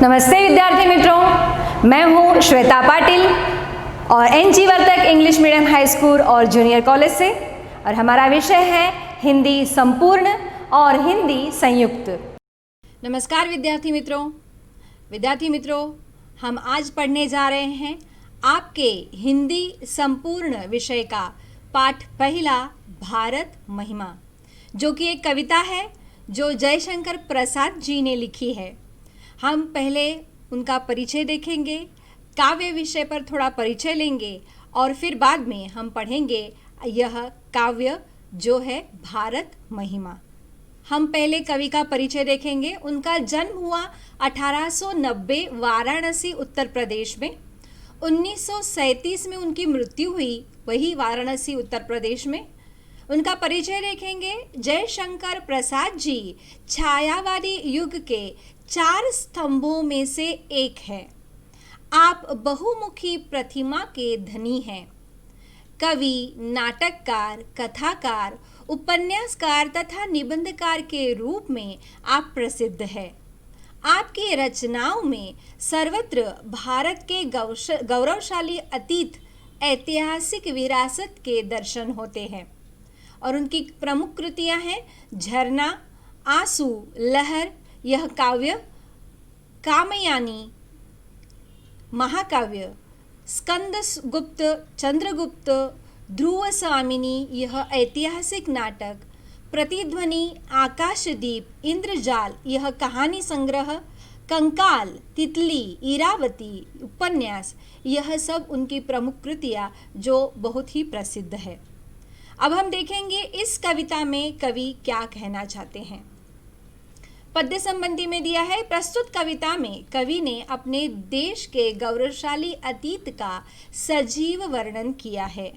नमस्ते विद्यार्थी मित्रों, मैं हूँ श्वेता पाटिल और NG Vartak English medium high school और जूनियर कॉलेज से। और हमारा विषय है हिंदी संपूर्ण और हिंदी संयुक्त। नमस्कार विद्यार्थी मित्रों, हम आज पढ़ने जा रहे हैं आपके हिंदी संपूर्ण विषय का पाठ पहला, भारत महिमा, जो कि एक कविता है जो जयशंकर प्रसाद जी ने लिखी है। हम पहले उनका परिचय देखेंगे, काव्य विषय पर थोड़ा परिचय लेंगे और फिर बाद में हम पढ़ेंगे यह काव्य जो है भारत महिमा। हम पहले कवि का परिचय देखेंगे। उनका जन्म हुआ 1890 वाराणसी उत्तर प्रदेश में। 1937 में उनकी मृत्यु हुई, वही वाराणसी उत्तर प्रदेश में। उनका परिचय देखेंगे। जयशंकर प्रसाद जी छायावादी युग के 4 स्तंभों में से एक है। आप बहुमुखी प्रतिमा के धनी हैं। कवि, नाटककार, कथाकार, उपन्यासकार तथा निबंधकार के रूप में आप प्रसिद्ध हैं। आपकी रचनाओं में सर्वत्र भारत के गौरवशाली अतीत, ऐतिहासिक विरासत के दर्शन होते हैं। और उनकी प्रमुख कृतियां हैं झरना, आंसू, लहर, यह काव्य, कामयानी, महाकाव्य, स्कंदगुप्त, चंद्रगुप्त, ध्रुव स्वामिनी, यह ऐतिहासिक नाटक, प्रतिध्वनि, आकाशदीप, इंद्रजाल, यह कहानी संग्रह, कंकाल, तितली, इरावती, उपन्यास, यह सब उनकी प्रमुख कृतियां जो बहुत ही प्रसिद्ध है। अब हम देखेंगे इस कविता में कवि क्या कहना चाहते हैं। पद्य संबंधी में दिया है। प्रस्तुत कविता में कवि ने अपने देश के गौरवशाली अतीत का सजीव वर्णन किया है।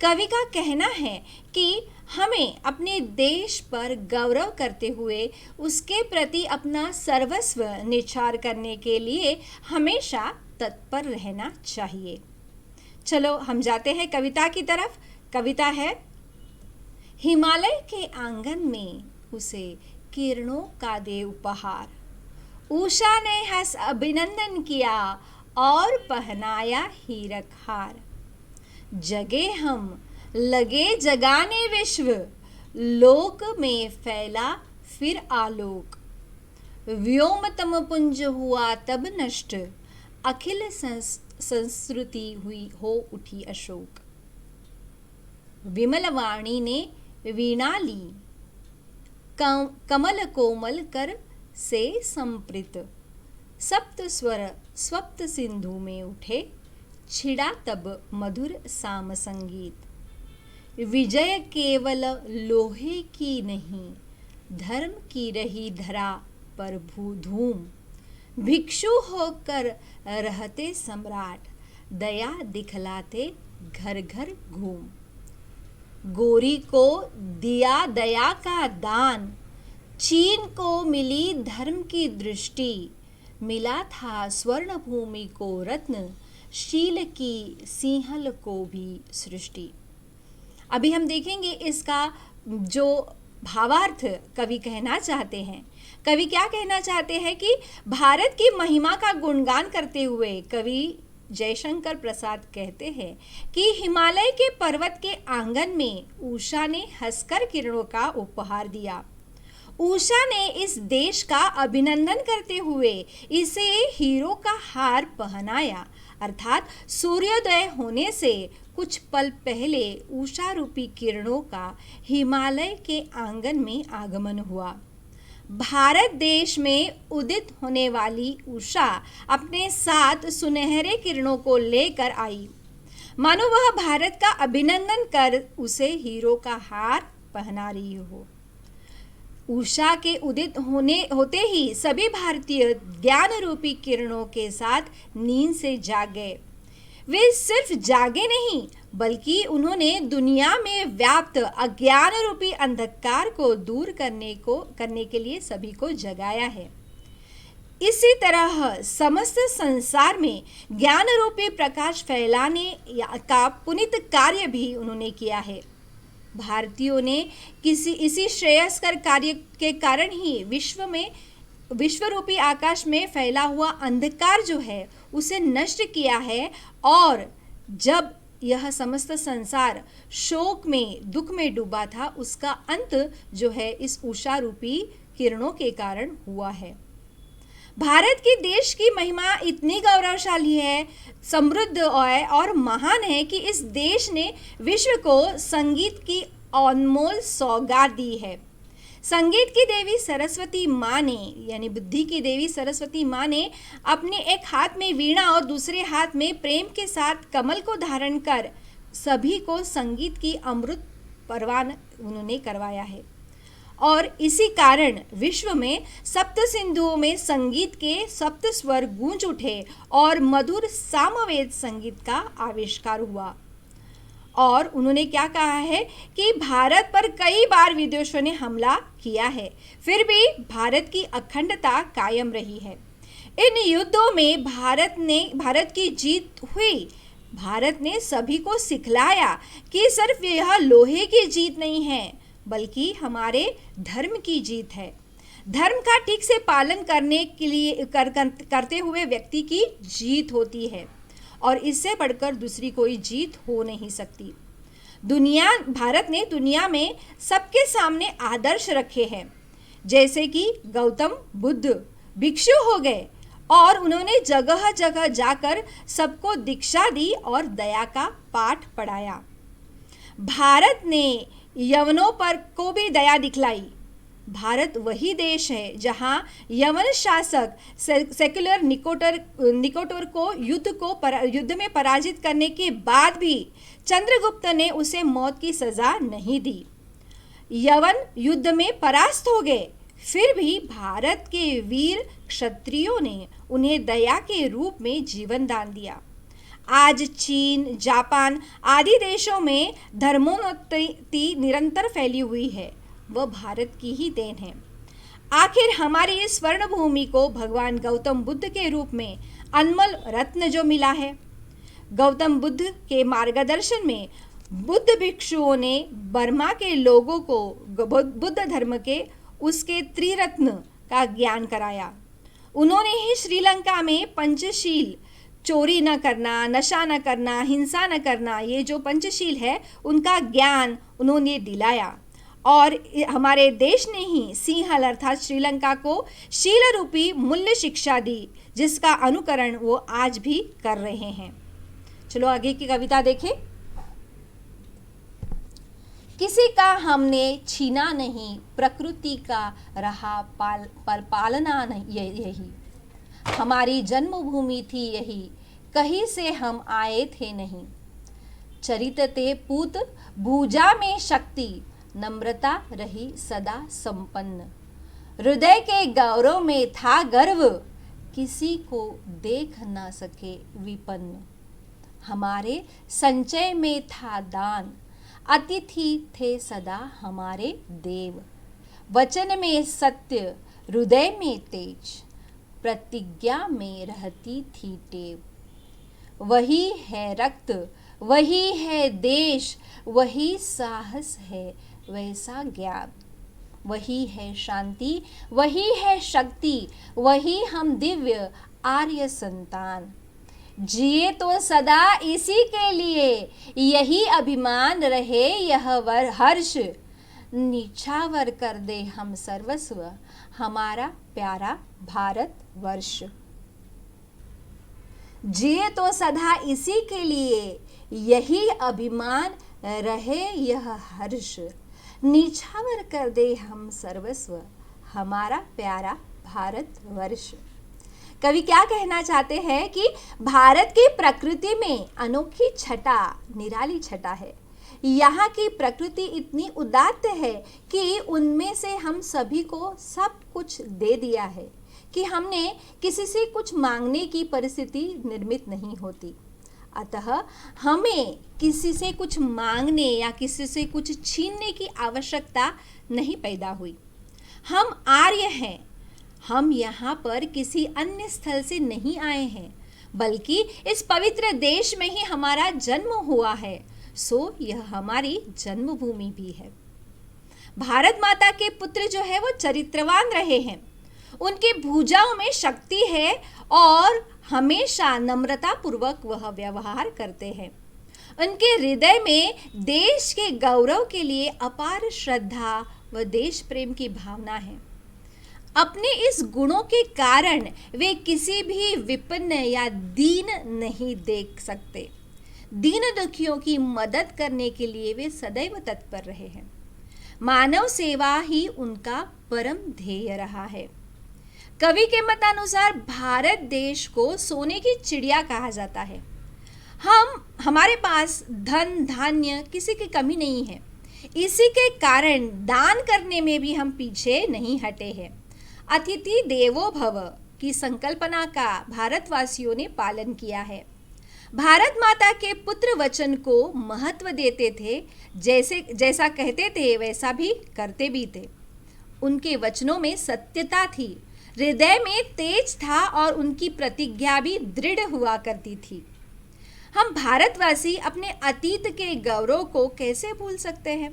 कवि का कहना है कि हमें अपने देश पर गौरव करते हुए उसके प्रति अपना सर्वस्व निछावर करने के लिए हमेशा तत्पर रहना चाहिए। चलो हम जाते हैं कविता की तरफ। कविता है, हिमालय के आंगन में उसे किरणों का दे उपहार, उषा ने हंस अभिनंदन किया और पहनाया हीरक हार। जगे हम, लगे जगाने विश्व, लोक में फैला फिर आलोक। व्योमतम पुंज हुआ तब नष्ट, अखिल संस्कृति हुई हो उठी अशोक। विमल वाणी ने वीणा ली, कमल कोमल कर से संप्रीत। सप्त स्वर स्वप्त सिंधु में उठे, छिड़ा तब मधुर साम संगीत। विजय केवल लोहे की नहीं, धर्म की रही धरा पर धूम। भिक्षु होकर रहते सम्राट, दया दिखलाते घर घर घूम। गोरी को दिया दया का दान, चीन को मिली धर्म की दृष्टि। मिला था स्वर्ण भूमि को रत्न, शील की सिंहल को भी सृष्टि। अभी हम देखेंगे इसका जो भावार्थ कवि कहना चाहते हैं। कवि क्या कहना चाहते हैं कि भारत की महिमा का गुणगान करते हुए कवि जयशंकर प्रसाद कहते हैं कि हिमालय के पर्वत के आंगन में उषा ने हंसकर किरणों का उपहार दिया। उषा ने इस देश का अभिनंदन करते हुए इसे हीरो का हार पहनाया, अर्थात सूर्योदय होने से कुछ पल पहले उषा रूपी किरणों का हिमालय के आंगन में आगमन हुआ। भारत देश में उदित होने वाली उषा अपने साथ सुनहरे किरणों को लेकर आई, मानो वह भारत का अभिनंदन कर उसे हीरो का हार पहना रही हो। उषा के उदित होते ही सभी भारतीय ज्ञान रूपी किरणों के साथ नींद से जाग गए। वे सिर्फ जागे नहीं, बल्कि उन्होंने दुनिया में व्याप्त अज्ञान रूपी अंधकार को दूर करने के लिए सभी को जगाया है। इसी तरह समस्त संसार में ज्ञान रूपी प्रकाश फैलाने का पुनीत कार्य भी उन्होंने किया है। भारतीयों ने इसी श्रेयस्कर कार्य के कारण ही विश्व में विश्व रूपी आकाश में फैला हुआ अंधकार जो है उसे नष्ट किया है, और जब यह समस्त संसार शोक में, दुख में डूबा था, उसका अंत जो है इस उषा रूपी किरणों के कारण हुआ है। भारत की देश की महिमा इतनी गौरवशाली है, समृद्ध और महान है कि इस देश ने विश्व को संगीत की अनमोल सौगात दी है। संगीत की देवी सरस्वती माँ ने, यानी बुद्धि की देवी सरस्वती माँ ने अपने एक हाथ में वीणा और दूसरे हाथ में प्रेम के साथ कमल को धारण कर सभी को संगीत की अमृत परवान उन्होंने करवाया है। और इसी कारण विश्व में सप्त सिंधुओं में संगीत के सप्त स्वर गूंज उठे और मधुर सामवेद संगीत का आविष्कार हुआ। और उन्होंने क्या कहा है कि भारत पर कई बार विदेशियों ने हमला किया है, फिर भी भारत की अखंडता कायम रही है। इन युद्धों में भारत की जीत हुई। भारत ने सभी को सिखलाया कि सिर्फ यह लोहे की जीत नहीं है, बल्कि हमारे धर्म की जीत है। धर्म का ठीक से पालन करने के लिए करते हुए व्यक्ति की जीत होती है, और इससे बढ़कर दूसरी कोई जीत हो नहीं सकती। भारत ने दुनिया में सबके सामने आदर्श रखे हैं, जैसे कि गौतम बुद्ध भिक्षु हो गए और उन्होंने जगह जगह जाकर सबको दीक्षा दी और दया का पाठ पढ़ाया। भारत ने यवनों पर को भी दया दिखलाई। भारत वही देश है जहां यवन शासक सेक्युलर निकोटर को युद्ध में पराजित करने के बाद भी चंद्रगुप्त ने उसे मौत की सजा नहीं दी। यवन युद्ध में परास्त हो गए, फिर भी भारत के वीर क्षत्रियों ने उन्हें दया के रूप में जीवन दान दिया। आज चीन, जापान आदि देशों में धर्मोन्नति निरंतर फैली हुई है, वह भारत की ही देन है। आखिर हमारी इस स्वर्ण भूमि को भगवान गौतम बुद्ध के रूप में अनमोल रत्न जो मिला है। गौतम बुद्ध के मार्गदर्शन में बुद्ध भिक्षुओं ने बर्मा के लोगों को बुद्ध धर्म के उसके त्रिरत्न का ज्ञान कराया। उन्होंने ही श्रीलंका में पंचशील, चोरी न करना, नशा न करना, हिंसा न करना, ये जो पंचशील है उनका ज्ञान उन्होंने दिलाया। और हमारे देश ने ही सिंहल अर्थात श्रीलंका को शील रूपी मूल्य शिक्षा दी, जिसका अनुकरण वो आज भी कर रहे हैं। चलो आगे की कविता देखें। किसी का हमने छीना नहीं, प्रकृति का रहा पालना नहीं यही। हमारी जन्मभूमि थी यही, कहीं से हम आए थे नहीं। चरित ते पूत भुजा में शक्ति, नम्रता रही सदा संपन्न। हृदय के गौरव में था गर्व, किसी को देख ना सके विपन्न। हमारे संचय में था दान, अतिथि थे सदा हमारे देव। वचन में सत्य, हृदय में तेज, प्रतिज्ञा में रहती थी टेव। वही है रक्त, वही है देश, वही साहस है वैसा ज्ञान। वही है शांति, वही है शक्ति, वही हम दिव्य आर्य संतान। जिए तो सदा इसी के लिए, यही अभिमान रहे यह हर्ष। निछावर कर दे हम सर्वस्व, हमारा प्यारा भारत वर्ष। जिए तो सदा इसी के लिए, यही अभिमान रहे यह हर्ष। निछावर कर दे हम सर्वस्व, हमारा प्यारा भारत वर्ष। कवि क्या कहना चाहते हैं कि भारत की प्रकृति में अनोखी छटा, निराली छटा है। यहाँ की प्रकृति इतनी उदात्त है कि उनमें से हम सभी को सब कुछ दे दिया है कि हमने किसी से कुछ मांगने की परिस्थिति निर्मित नहीं होती। अतः हमें किसी से कुछ मांगने या किसी से कुछ छीनने की आवश्यकता नहीं पैदा हुई। हम आर्य हैं, हम यहाँ पर किसी अन्य स्थल से नहीं आए हैं, बल्कि इस पवित्र देश में ही हमारा जन्म हुआ है। सो यह हमारी जन्मभूमि भी है। भारत माता के पुत्र जो है वो चरित्रवान रहे हैं। उनकी भुजाओं में शक्ति है और हमेशा नम्रतापूर्वक वह व्यवहार करते हैं। उनके हृदय में देश के गौरव के लिए अपार श्रद्धा व देश प्रेम की भावना है। अपने इस गुणों के कारण वे किसी भी विपन्न या दीन नहीं देख सकते। दीन दुखियों की मदद करने के लिए वे सदैव तत्पर रहे हैं। मानव सेवा ही उनका परम ध्येय रहा है। कवि के मतानुसार भारत देश को सोने की चिड़िया कहा जाता है। हमारे पास धन धान्य किसी की कमी नहीं है। इसी के कारण दान करने में भी हम पीछे नहीं हटे हैं। अतिथि देवो भव की संकल्पना का भारतवासियों ने पालन किया है। भारत माता के पुत्र वचन को महत्व देते थे। जैसा कहते थे वैसा भी करते भी थे। उनके वचनों में सत्यता थी, हृदय में तेज था और उनकी प्रतिज्ञा भी दृढ़ हुआ करती थी। हम भारतवासी अपने अतीत के गौरव को कैसे भूल सकते हैं?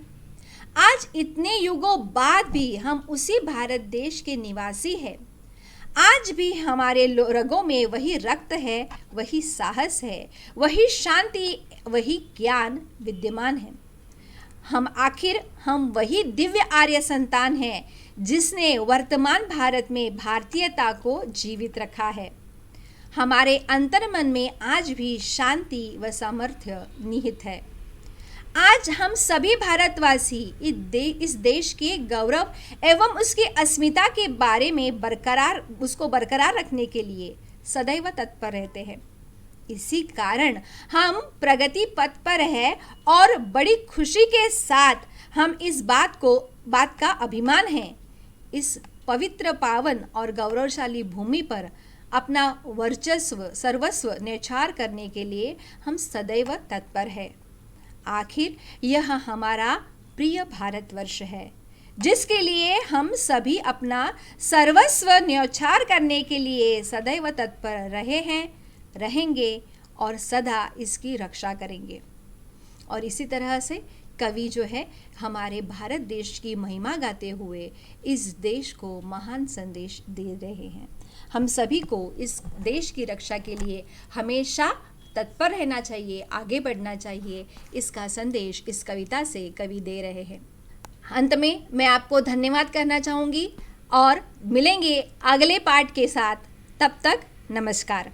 आज इतने युगों बाद भी हम उसी भारत देश के निवासी हैं। आज भी हमारे रगों में वही रक्त है, वही साहस है, वही शांति, वही ज्ञान विद्यमान है। हम वही दिव्य आर्य संतान हैं जिसने वर्तमान भारत में भारतीयता को जीवित रखा है। हमारे अंतर्मन में आज भी शांति व सामर्थ्य निहित है। आज हम सभी भारतवासी इस देश के गौरव एवं उसकी अस्मिता के बारे में उसको बरकरार रखने के लिए सदैव तत्पर रहते हैं। इसी कारण हम प्रगति पथ पर हैं और बड़ी खुशी के साथ हम इस बात का अभिमान है। इस पवित्र पावन और गौरवशाली भूमि पर अपना वर्चस्व सर्वस्व न्यौछावर करने के लिए हम सदैव तत्पर हैं। आखिर यह हमारा प्रिय भारतवर्ष है जिसके लिए हम सभी अपना सर्वस्व न्यौछावर करने के लिए सदैव तत्पर रहे हैं, रहेंगे और सदा इसकी रक्षा करेंगे। और इसी तरह से कवि जो है हमारे भारत देश की महिमा गाते हुए इस देश को महान संदेश दे रहे हैं। हम सभी को इस देश की रक्षा के लिए हमेशा तत्पर रहना चाहिए, आगे बढ़ना चाहिए। इसका संदेश इस कविता से कवि दे रहे हैं। अंत में मैं आपको धन्यवाद करना चाहूँगी और मिलेंगे अगले पाठ के साथ। तब तक नमस्कार।